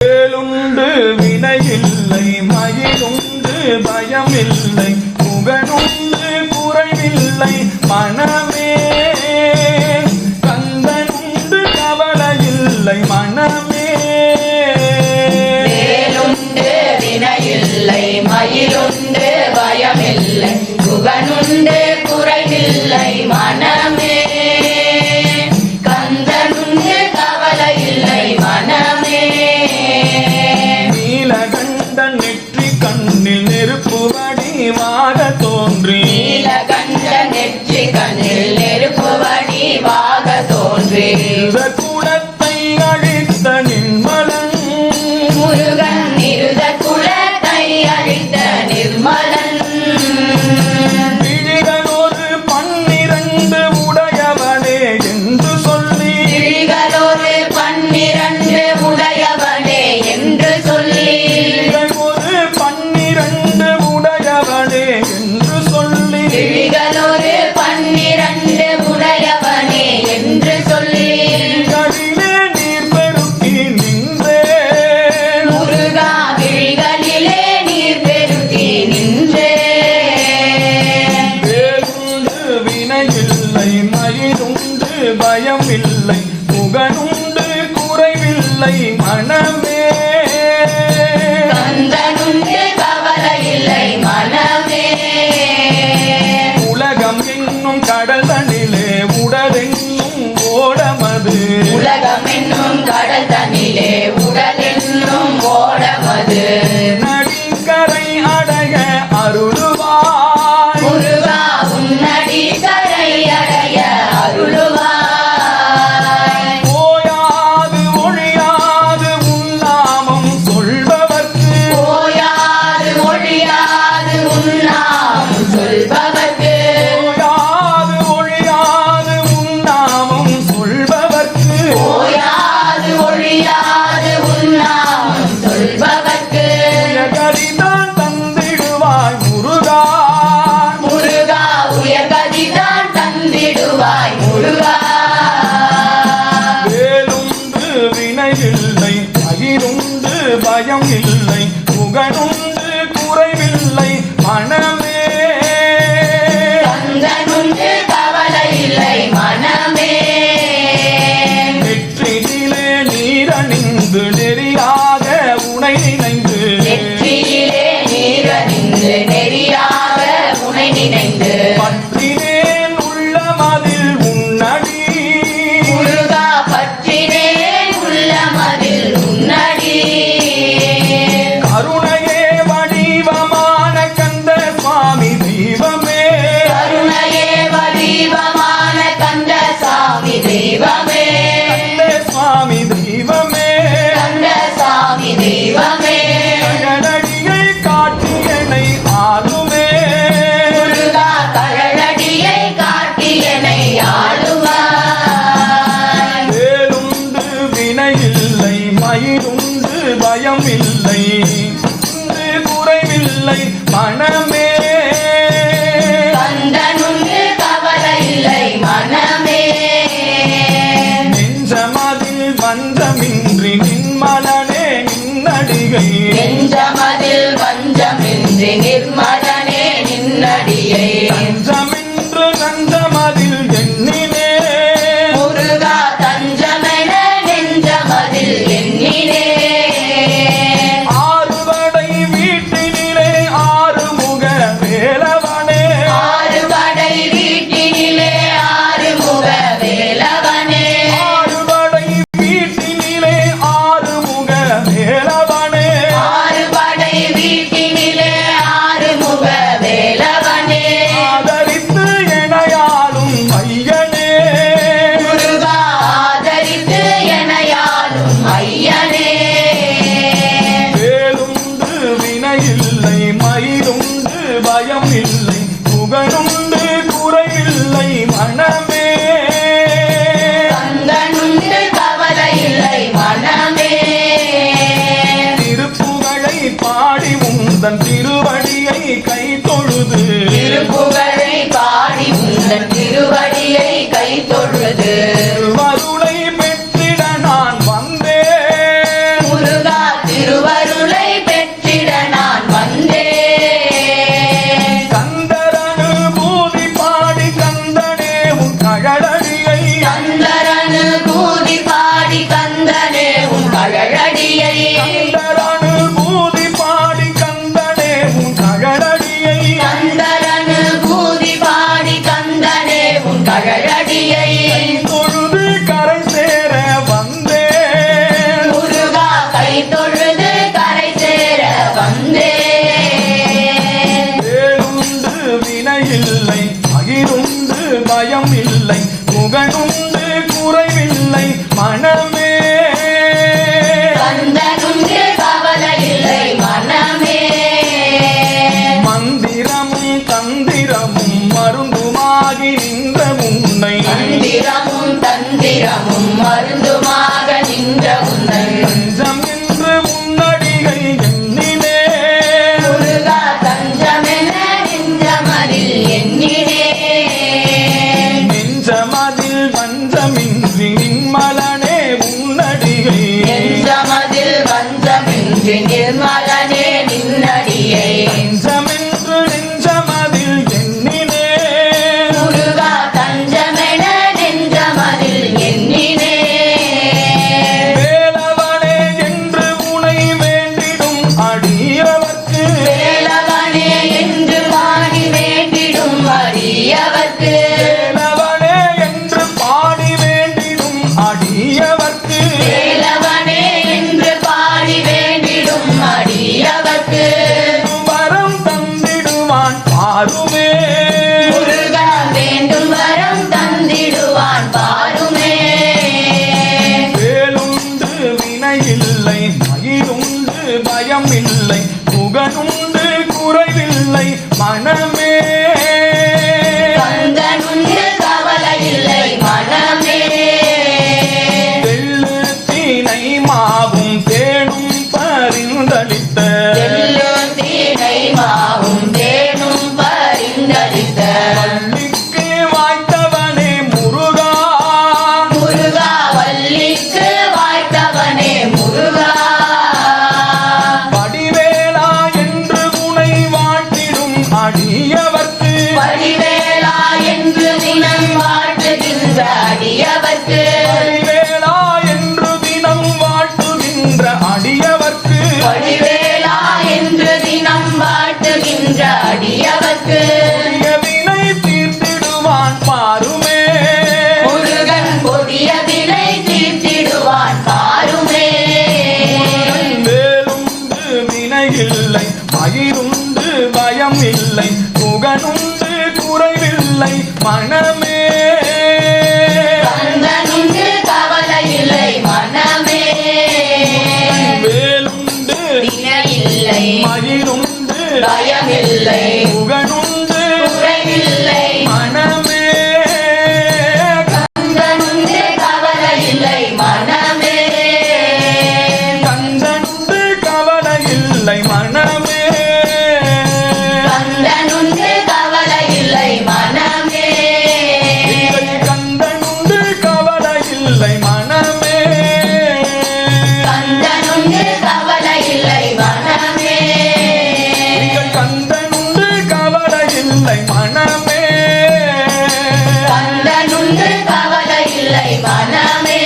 வேலுண்டு வினையில்லை மயிலுண்டு பயமில்லை புகழுண்டு குறைவில்லை மனமே கந்தனுண்டு கவலையில்லை மனமே வேலுண்டு வினையில்லை மயிலுண்டு பயமில்லை புகழுண்டு குறைவில்லை மனமே கந்தனுண்டு கவலையில்லை மனமே நீலகண்டன் நெற்றி கண்ணில் நெருப்பு வடிவாக தோன்றி நீலகண்டன் நெற்றி கண்ணில் நெருப்பு வடிவாக தோன்றி குலத்தை அழித்த நிர்மலன் முருகன் நிருத குலத்தை அழித்த நிர்மலன் விழிகளொரு 12 உடையவனே என்று சொல்லி விழிகளொரு 12 உடையவனே என்று சொல்லி ஒரு 12 உடையவனே என்று சொல்லி விழிகளொரு 12 உடையவனே என்று சொல்லி களிலே நீர் பெருக்கி நின்றே முருகா விழிகளிலே நீர் பெருக்கி நின்றே வேலுண்டு வினையில்லை மயிலுண்டு பயமில்லை புகழுண்டு குறைவில்லை மனமே கந்தனுண்டு கவலையில்லை மனமே உலகம் என்னும் கடல் தனிலே உடலென்னும் ஓடமது உலகம் என்னும் கடல் தனிலே உடல் என்னும் ஓடமது நடிகரை அடைய அருளுவாய் முருகா உன்னடி கரை அடைய அருளுவாய் ஓயாது ஒழியாது உன்னாமம் சொல்பவர்க்கு ஓயாது ஒழியாது உன்னாம் சொல்பவர்க்கு ஓயாது ஒழியாது உன்னாமம் சொல்பவர்க்கு ஓயாது ஒழியாது உன்னாம் சொல்பவர்க்கு கரிதான் தந்திடுவாய் முருகா முருகா உயர்கதிதான் தந்திடுவாய் முருகா வேலுண்டு வினையில்லை மகிழுண்டு பயம் இல்லை புகழுண்டு குறைவில்லை மனமே கந்தனுண்டு கவலையில்லை மனமே நெற்றியிலே நீரணிந்து நெறியாக உனை நினைந்து நெற்றியிலே நீரணிந்து நெறியாக உனை நினைந்து பற்றினேன் உள்ளமதில் உன்னடி முருகா பற்றினேன் உள்ளமதில் உன்னடி கருணையே வடிவமான கந்த சுவாமி தெய்வமே கருணையே வடிவமான கந்த சாமி தெய்வமே கந்த சுவாமி தெய்வமே கந்த சாமி தெய்வமே கடலடியை காட்டியனை ஆளுமே முருகா கழலடியை காட்டியனை ஆளுவாய் வேலுண்டு வினையில்லை மயிலுண்டு பயம் இல்லை குறைவில்லை மனமே கந்தனுண்டு கவலையில்லை மனமே நெஞ்சமதில் வஞ்சமின்றி நின்மலனே நின்னடிகை நெஞ்சமதில் வஞ்சமின்றி நிர்மலனே நின்னடியை தஞ்சமென்று நஞ்சமதில் எண்ணினே முருகா தஞ்சமென நெஞ்சமதில் எண்ணினே ஆறுபடை வீட்டினிலே ஆறுமுக வேலவனே ஆறுபடை வீட்டினிலே ஆறுமுக வேலவனே ஆறுபடை வீட்டினிலே ஆறுமுக வேலவனே ஆறுபடை வீட்டினிலே ஆறுமுக வேலவனே ஆதரித்து எனையாளும் ஐயனே முருகா ஆதரித்து எனையாளும் ஐயனே வேலுண்டு வினையில்லை மயிலுண்டு பயம் இல்லை புகழுண்டு குறைவில்லை மனமே கந்தனுண்டு கவலையில்லை மனமே திருப்புகழை பாடி உந்தன் திருவடியை கை தொழுது திருப்புகழை பாடி உந்தன் திருவடியை கை தொழுது வருளை பெற்றிட நான் வந்தேன் முருகா தகழடியை கந்தரனு பூதி பாடி கந்தனே உன் தகழடியை கந்தரனு பூதி பாடி கந்தனே உன் தகழடியை தொழுது கரை சேர வந்தே முருகா கை தொழுது கரை சேர வந்தே வேலுண்டு வினையில்லை மகிழுண்டு பயம் இல்லை புகழுண்டு குறைவில்லை மனமே கந்தனுண்டு கவலை இல்லை மனமே மந்திரமும் தந்திரமும் மருந்துமாகி நின்ற உன்னை மந்திரமும் தந்திரமும் மருந்துமாக நின்ற உன்னை நெஞ்சம் என்று முன்னடிகை எண்ணினே முருகா தஞ்சமென நெஞ்சமதில் எண்ணினே நெஞ்சமதில் வஞ்சமின்றி நின்மலனே உன்னடிகை நெஞ்சமதில் வஞ்சமின்றி நிர்மலனே நின்னடியை நெஞ்சமென்று நெஞ்சமதில் எண்ணினே முருகா தஞ்சமென நெஞ்சமதில் எண்ணினே வேலவனே என்று உனை வேண்டிடும் அடியவர்க்கு வேலவனே என்று பாடி வேண்டிடும் அடியவர்க்கு வேலவனே என்று பாடி வேண்டிடும் அடியவர்க்கு வேலவனே என்று பாடி வேண்டிடும் அடியவர்க்கு வரம் தந்திடுவான் பாருமே முருகா வேண்டும் வரம் தந்திடுவான் பாருமே வேலுண்டு வினையில்லை மயிலுண்டு பயம் இல்லை புகழுண்டு குறைவில்லை மனமே கந்தனுண்டு கவலை இல்லை மனமே தெள்ளு தீனை மாவும் தேனும் பரிந்தளித்த எள்ளு தீனை மாவும் தேனும் பரிந்தளித்த வள்ளிக்கு வாய்த்தவனே முருகா முருகா வள்ளிக்கு வாய்த்தவனே முருகா படிவேலா என்று உனை வாழ்த்திடும் அடியவர்க்கு படிவேலா என்று தினம் வாழ்த்துகின்ற அடியவர்க்கு படிவேலா என்று தினம் வாழ்த்துகின்ற அடியவர்க்கு படிவேலா என்று தினம் வாழ்த்துகின்ற அடியவர்க்கு கொடிய வினை தீர்த்திடுவான் பாருமே முருகன் கொடிய வினை தீர்த்திடுவான் பாருமே வேலுண்டு வினையில்லை மயிருண்டு பயம் இல்லை புகழுண்டு குறைவில்லை மனமே கந்தனுண்டு கவலை இல்லை மனமே வேலுண்டு வினையில்லை மயிருண்டு பயமில்லை புகழுண்டு குறைவில்லை மனமே கந்தனுண்டு கவலை இல்லை மனமே கந்தனுண்டு கவலை இல்லை மனமே கந்தனுண்டு கவலை இல்லை மனமே கந்தனுண்டு கவலை இல்லை மனமே கந்தனுண்டு கவலை இல்லை மனமே கந்தனுண்டு கவலை இல்லை மனமே கந்தனுண்டு கவலை இல்லை மனமே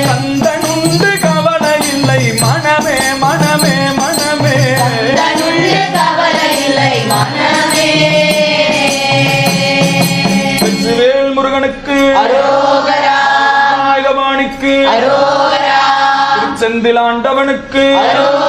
கந்தனுண்டு கவலை இல்லை மனமே மனமே மனமே கந்தனுண்டு கவலை இல்லை மனமே வெற்றிவேல் முருகனுக்கு அரோகரா நாயகவாணிக்கு அரோகரா செந்திலாண்டவனுக்கு அரோகரா